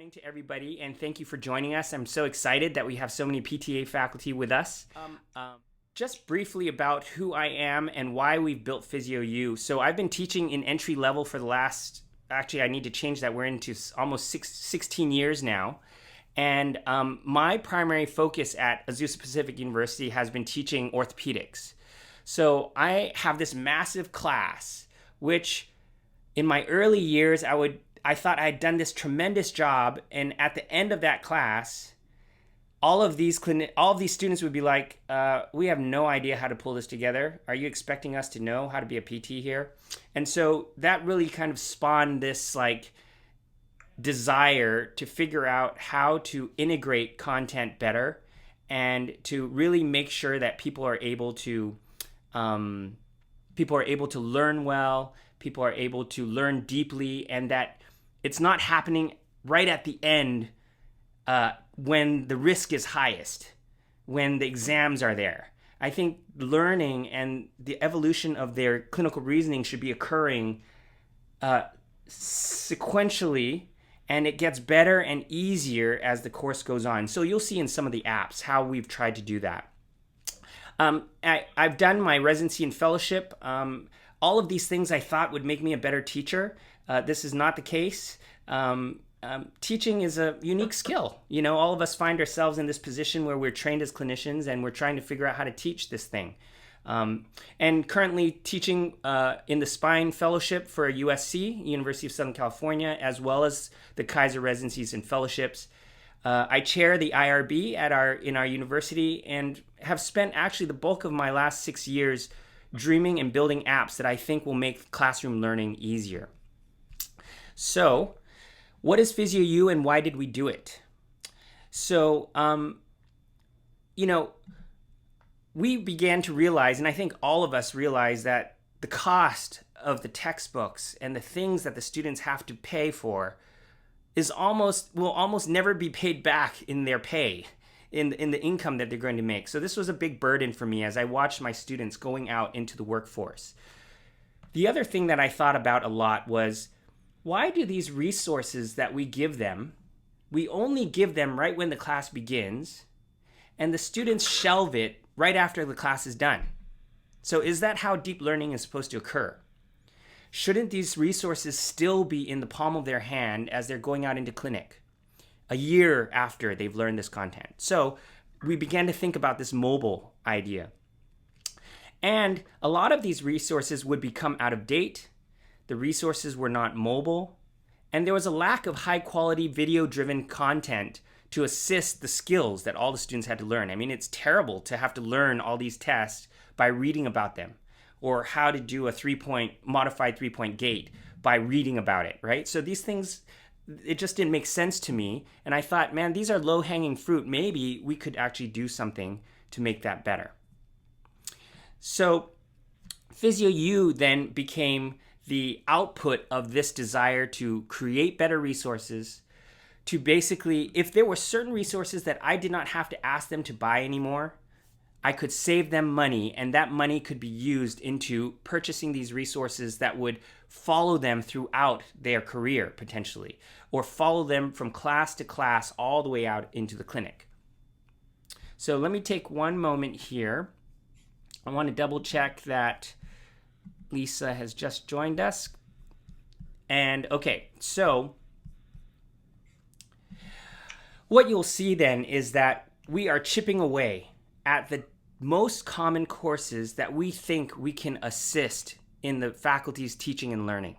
morning to everybody, and thank you for joining us. I'm so excited that we have so many PTA faculty with us. Just briefly about who I am and why we've built PhysioU. So I've been teaching in entry level for the last, actually I need to change that, we're into almost 16 years now. And my primary focus at Azusa Pacific University has been teaching orthopedics. So I have this massive class, which in my early years, I thought I had done this tremendous job, and at the end of that class, all of these students would be like, "We have no idea how to pull this together. Are you expecting us to know how to be a PT here?" And so that really kind of spawned this desire to figure out how to integrate content better and to really make sure that people are able to learn well, people are able to learn deeply, and that it's not happening right at the end when the risk is highest, when the exams are there. I think learning and the evolution of their clinical reasoning should be occurring sequentially, and it gets better and easier as the course goes on. So you'll see in some of the apps how we've tried to do that. I've done my residency and fellowship. All of these things I thought would make me a better teacher. This is not the case. Teaching is a unique skill. You know, all of us find ourselves in this position where we're trained as clinicians and we're trying to figure out how to teach this thing. And currently teaching in the spine fellowship for USC, University of Southern California, as well as the Kaiser residencies and fellowships. I chair the IRB in our university and have spent actually the bulk of my last 6 years dreaming and building apps that I think will make classroom learning easier. So, what is PhysioU and why did we do it? So, we began to realize, and I think all of us realize, that the cost of the textbooks and the things that the students have to pay for will almost never be paid back in their pay, in the income that they're going to make. So this was a big burden for me as I watched my students going out into the workforce. The other thing that I thought about a lot was, why do these resources that we give them, we only give them right when the class begins, and the students shelve it right after the class is done? So is that how deep learning is supposed to occur? Shouldn't these resources still be in the palm of their hand as they're going out into clinic, a year after they've learned this content? So we began to think about this mobile idea. And a lot of these resources would become out of date. The resources were not mobile, and there was a lack of high-quality video-driven content to assist the skills that all the students had to learn. I mean, it's terrible to have to learn all these tests by reading about them, or how to do a modified three-point gait by reading about it, right? So these things, it just didn't make sense to me, and I thought, man, these are low-hanging fruit. Maybe we could actually do something to make that better. So PhysioU then became the output of this desire to create better resources, to basically, if there were certain resources that I did not have to ask them to buy anymore, I could save them money, and that money could be used into purchasing these resources that would follow them throughout their career, potentially, or follow them from class to class all the way out into the clinic. So let me take one moment here. I want to double check that Lisa has just joined us. And okay, so what you'll see then is that we are chipping away at the most common courses that we think we can assist in the faculty's teaching and learning.